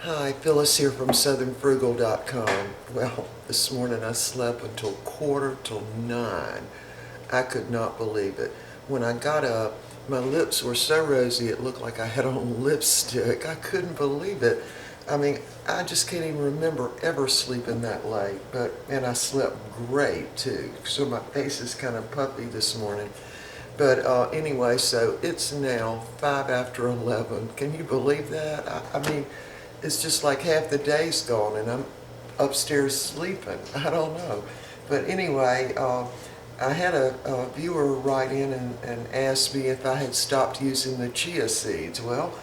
Hi, Phyllis here from southernfrugal.com. Well, this morning I slept until 8:45. I could not believe it. When I got up, my lips were so rosy it looked like I had on lipstick. I couldn't believe it. I mean, I just can't even remember ever sleeping that late. And I slept great too. So my face is kind of puffy this morning. But anyway, so it's now 11:05. Can you believe that? I mean, it's just like half the day's gone and I'm upstairs sleeping. I don't know. But anyway, I had a viewer write in and ask me if I had stopped using the chia seeds. Well,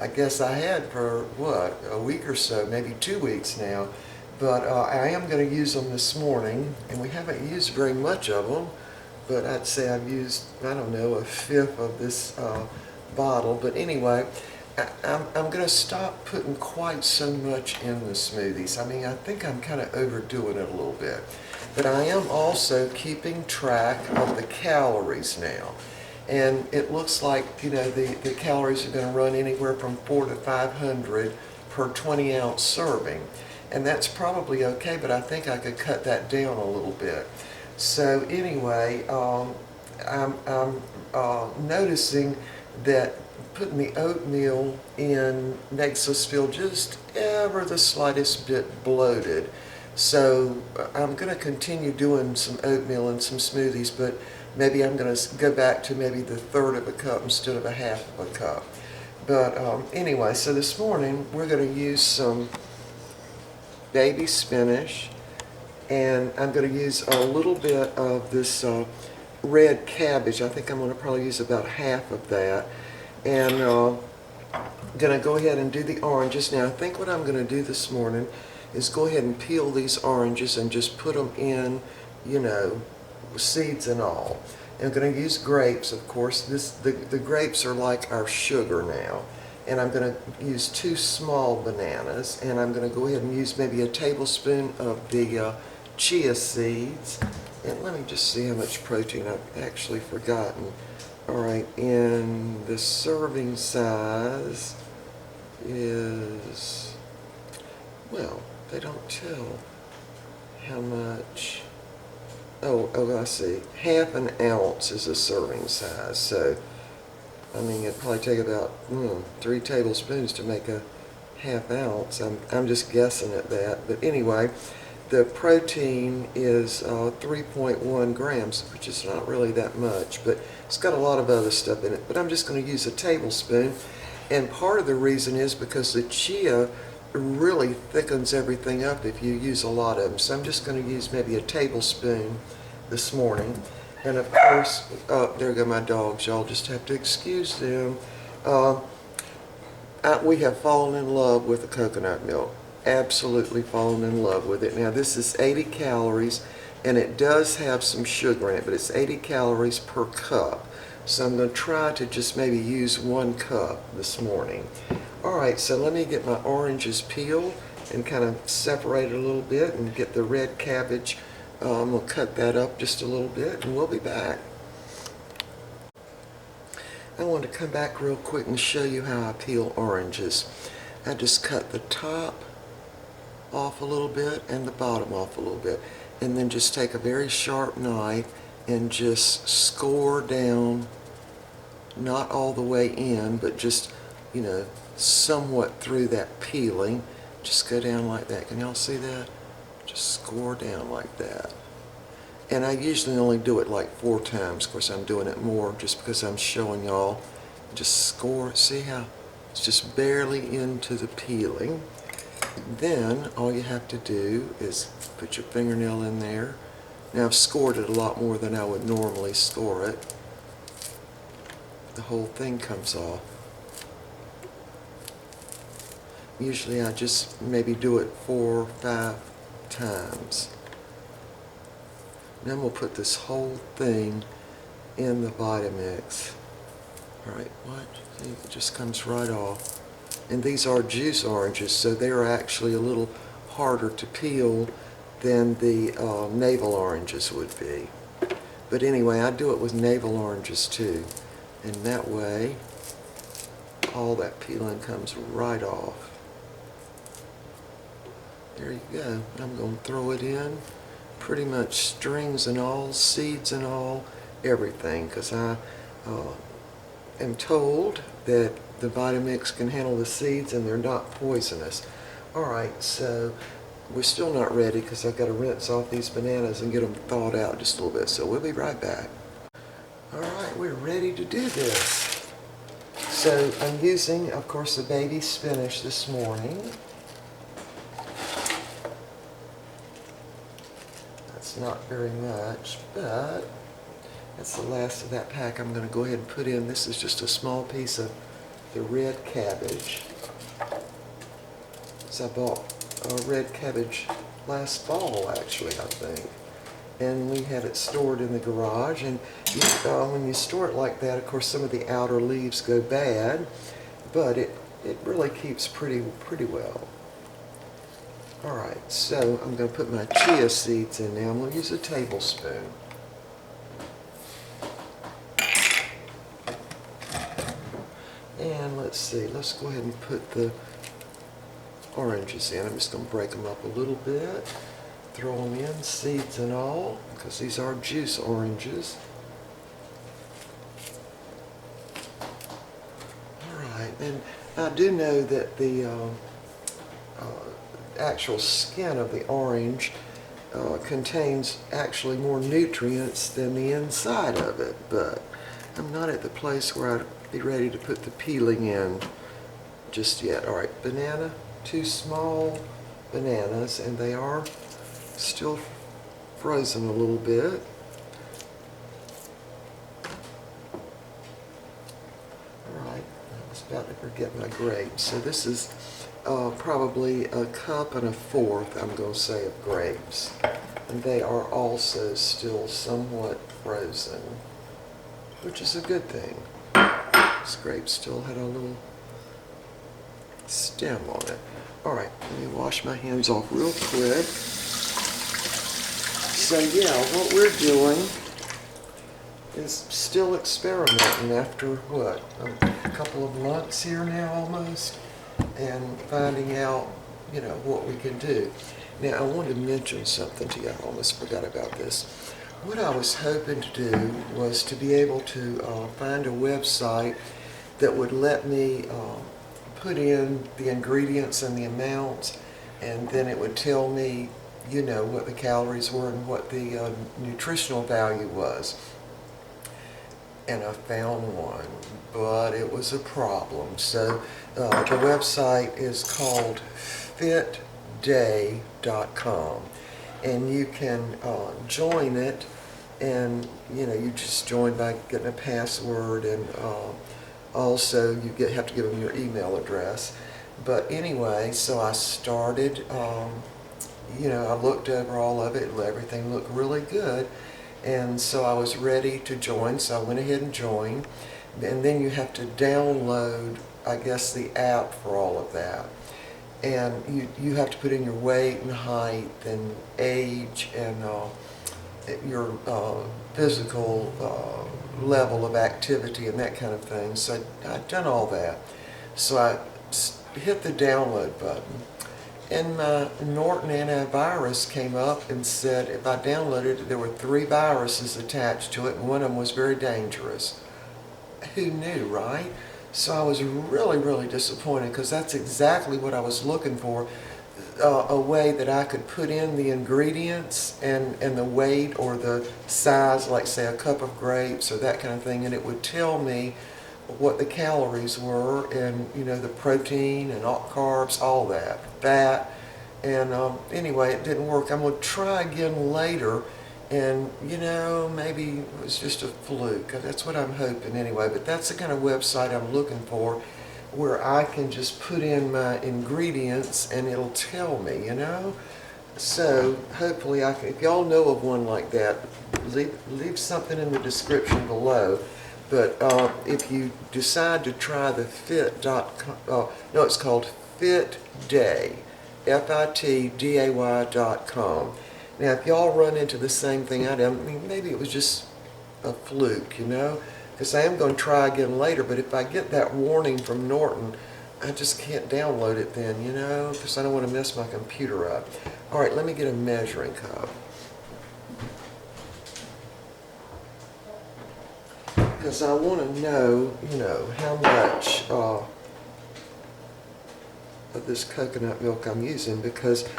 I guess I had for, what, a week or so, maybe 2 weeks now. But I am going to use them this morning, and we haven't used very much of them. But I'd say I've used, I don't know, a fifth of this bottle. But anyway, I'm going to stop putting quite so much in the smoothies. I mean, I think I'm kind of overdoing it a little bit. But I am also keeping track of the calories now. And it looks like, you know, the calories are going to run anywhere from 400 to 500 per 20-ounce serving. And that's probably okay, but I think I could cut that down a little bit. So anyway, I'm noticing that putting the oatmeal in makes us feel just ever the slightest bit bloated. So I'm going to continue doing some oatmeal and some smoothies, but maybe I'm going to go back to maybe the third of a cup instead of a half of a cup. But anyway, so this morning we're going to use some baby spinach, and I'm going to use a little bit of this red cabbage. I think I'm going to probably use about half of that. And I'm going to go ahead and do the oranges. Now I think what I'm going to do this morning is go ahead and peel these oranges and just put them in, you know, seeds and all. And I'm going to use grapes, of course. The grapes are like our sugar now. And I'm going to use 2 small bananas, and I'm going to go ahead and use maybe a tablespoon of the chia seeds. And let me just see how much protein I've actually forgotten. Alright, and the serving size is, well, they don't tell how much. Oh, I see. Half an ounce is a serving size. So, I mean, it'd probably take about 3 tablespoons to make a half ounce. I'm just guessing at that. But anyway, the protein is 3.1 grams, which is not really that much, but it's got a lot of other stuff in it. But I'm just going to use a tablespoon, and part of the reason is because the chia really thickens everything up if you use a lot of them. So I'm just going to use maybe a tablespoon this morning. And of course, there go my dogs. Y'all just have to excuse them. We have fallen in love with the coconut milk. Absolutely fallen in love with it. Now this is 80 calories, and it does have some sugar in it, but it's 80 calories per cup. So I'm going to try to just maybe use 1 cup this morning. Alright, so let me get my oranges peeled and kind of separate it a little bit and get the red cabbage. I'm going to cut that up just a little bit, and we'll be back. I want to come back real quick and show you how I peel oranges. I just cut the top off a little bit and the bottom off a little bit, and then just take a very sharp knife and just score down, not all the way in, but just, you know, somewhat through that peeling. Just go down like that. Can y'all see that? Just score down like that. And I usually only do it like 4 times. Of course, I'm doing it more just because I'm showing y'all. Just score. See how it's just barely into the peeling. Then all you have to do is put your fingernail in there. Now I've scored it a lot more than I would normally score it. The whole thing comes off. Usually I just maybe do it 4 or 5 times. Then we'll put this whole thing in the Vitamix. Alright, what? See, it just comes right off. And these are juice oranges, so they're actually a little harder to peel than the navel oranges would be. But anyway, I do it with navel oranges too. And that way, all that peeling comes right off. There you go. I'm going to throw it in, pretty much strings and all, seeds and all, everything, because I am told that the Vitamix can handle the seeds and they're not poisonous. Alright, so we're still not ready because I've got to rinse off these bananas and get them thawed out just a little bit, so we'll be right back. Alright, we're ready to do this. So I'm using, of course, the baby spinach this morning. That's not very much, but that's the last of that pack. I'm going to go ahead and put in, this is just a small piece of the red cabbage. So I bought a red cabbage last fall, actually, I think. And we had it stored in the garage. And when you store it like that, of course, some of the outer leaves go bad, but it really keeps pretty well. All right, so I'm going to put my chia seeds in now. I'm going to use a tablespoon. And let's see, let's go ahead and put the oranges in. I'm just going to break them up a little bit, throw them in, seeds and all, because these are juice oranges. Alright, and I do know that the actual skin of the orange contains actually more nutrients than the inside of it, but I'm not at the place where I'd be ready to put the peeling in just yet. Alright, banana, 2 small bananas, and they are still frozen a little bit. Alright, I was about to forget my grapes. So this is probably a cup and a fourth, I'm going to say, of grapes. And they are also still somewhat frozen, which is a good thing. This grape still had a little stem on it. Alright, let me wash my hands off real quick. So yeah, what we're doing is still experimenting after what, a couple of months here now almost, and finding out, you know, what we can do. Now I wanted to mention something to you. I almost forgot about this. What I was hoping to do was to be able to find a website that would let me put in the ingredients and the amounts, and then it would tell me, you know, what the calories were and what the nutritional value was. And I found one, but it was a problem. So the website is called fitday.com, and you can join it, and you know, you just join by getting a password, and also you have to give them your email address. But anyway, so I started, you know, I looked over all of it, everything looked really good, and so I was ready to join, so I went ahead and joined. And then you have to download, I guess, the app for all of that. And you have to put in your weight and height and age and your physical level of activity and that kind of thing. So I'd done all that. So I hit the download button, and my Norton antivirus came up and said if I downloaded it, there were 3 viruses attached to it, and one of them was very dangerous. Who knew, right? So I was really disappointed, because that's exactly what I was looking for. A way that I could put in the ingredients and the weight or the size, like say a cup of grapes or that kind of thing, and it would tell me what the calories were, and you know, the protein and all carbs, all that, fat. And anyway, it didn't work. I'm going to try again later, and you know, maybe it was just a fluke. That's what I'm hoping anyway. But that's the kind of website I'm looking for, where I can just put in my ingredients and it'll tell me, you know. So hopefully I can, if y'all know of one like that, leave something in the description below. But if you decide to try the fit.com, no, it's called FitDay, FITDAY.com. Now if y'all run into the same thing I did, I mean, maybe it was just a fluke, you know, because I am going to try again later. But if I get that warning from Norton, I just can't download it then, you know, because I don't want to mess my computer up. All right, let me get a measuring cup. Because I want to know, you know, how much of this coconut milk I'm using, because,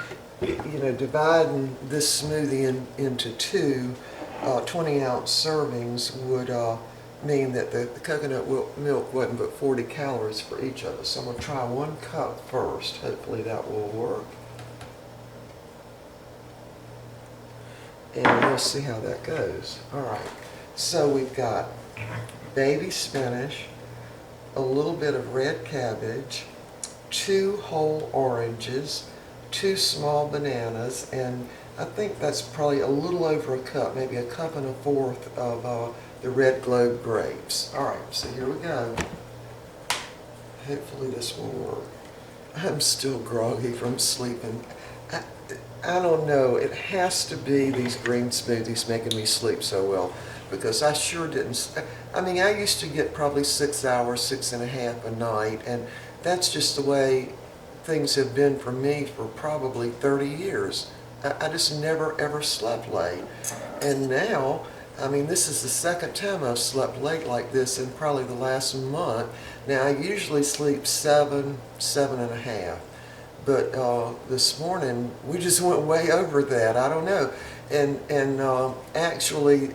you know, dividing this smoothie into two 20-ounce servings would mean that the coconut milk wasn't but 40 calories for each of us. So I'm going to try 1 cup first. Hopefully that will work. And we'll see how that goes. All right. So we've got baby spinach, a little bit of red cabbage, 2 whole oranges, 2 small bananas, and I think that's probably a little over a cup, maybe a cup and a fourth of the red globe grapes. All right, so here we go. Hopefully this will work. I'm still groggy from sleeping. I don't know, it has to be these green smoothies making me sleep so well, because I sure didn't. I mean, I used to get probably 6 hours, 6.5 a night, and that's just the way things have been for me for probably 30 years. I just never ever slept late. And now, I mean, this is the second time I've slept late like this in probably the last month. Now, I usually sleep 7, 7.5. But this morning, we just went way over that. I don't know. And actually,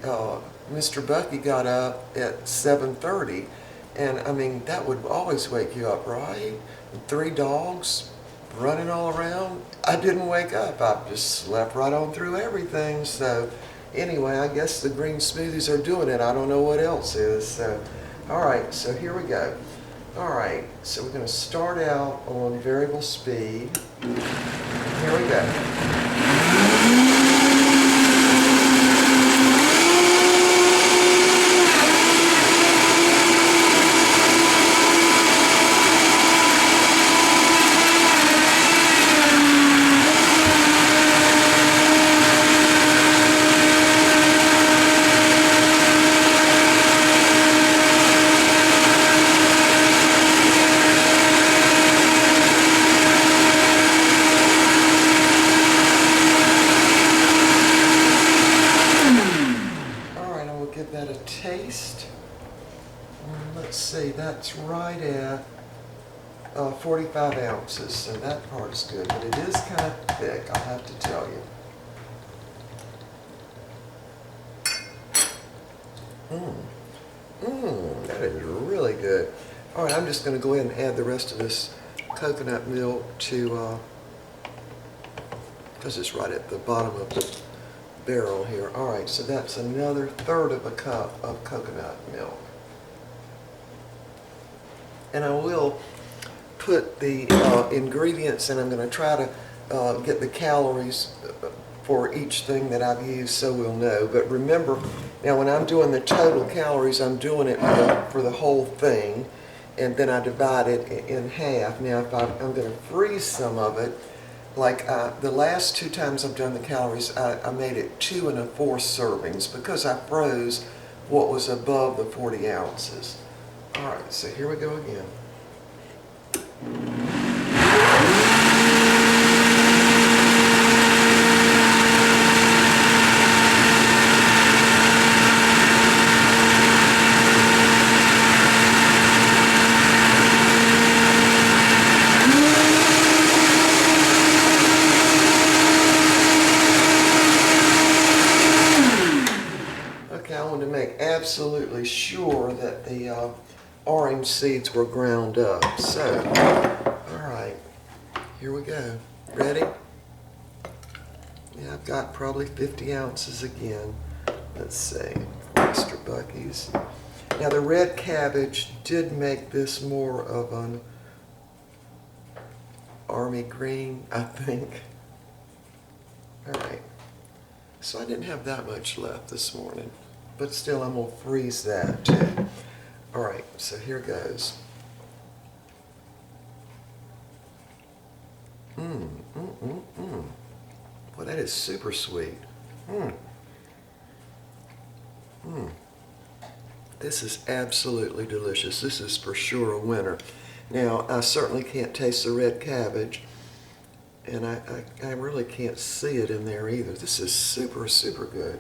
Mr. Bucky got up at 7:30. And I mean, that would always wake you up, right? And 3 dogs running all around. I didn't wake up. I just slept right on through everything. So anyway, I guess the green smoothies are doing it. I don't know what else is. So, all right, so here we go. All right, so we're going to start out on variable speed. Here we go. Taste. Let's see, that's right at 45 ounces, so that part's good, but it is kind of thick, I have to tell you. That is really good. All right, I'm just going to go ahead and add the rest of this coconut milk to, because it's right at the bottom of the barrel here. All right, so that's another 1/3 of a cup of coconut milk. And I will put the ingredients, and I'm going to try to get the calories for each thing that I've used so we'll know. But remember, now when I'm doing the total calories, I'm doing it for the whole thing, and then I divide it in half. Now if I'm going to freeze some of it, like the last 2 times I've done the calories, I made it 2 1/4 servings because I froze what was above the 40 ounces. All right, so here we go again. Absolutely sure that the orange seeds were ground up. So, all right, here we go. Ready? Yeah, I've got probably 50 ounces again. Let's see, Mr. Bucky's. Now the red cabbage did make this more of an army green, I think. All right, so I didn't have that much left this morning. But still, I'm going to freeze that too. All right, so here goes. Well, that is super sweet. This is absolutely delicious. This is for sure a winner. Now, I certainly can't taste the red cabbage, and I really can't see it in there either. This is super, super good.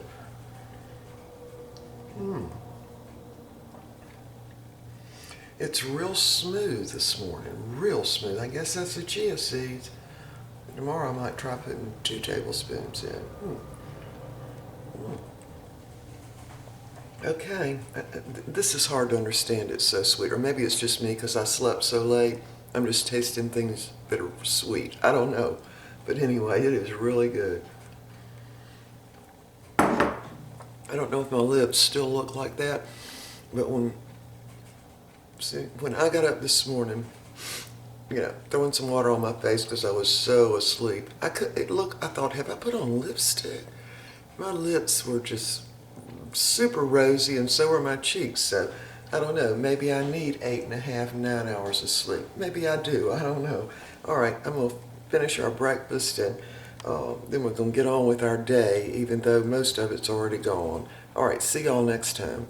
It's real smooth this morning, real smooth. I guess that's the chia seeds. Tomorrow I might try putting 2 tablespoons in. Okay, this is hard to understand. It's so sweet. Or maybe it's just me because I slept so late. I'm just tasting things that are sweet. I don't know. But anyway, it is really good. I don't know if my lips still look like that, but when I got up this morning, throwing some water on my face because I was so asleep, I thought, have I put on lipstick? My lips were just super rosy, and so were my cheeks. So I don't know, maybe I need 8.5, 9 hours of sleep. Maybe I do, I don't know. All right, I'm gonna finish our breakfast, and then we're gonna get on with our day, even though most of it's already gone. All right, see y'all next time.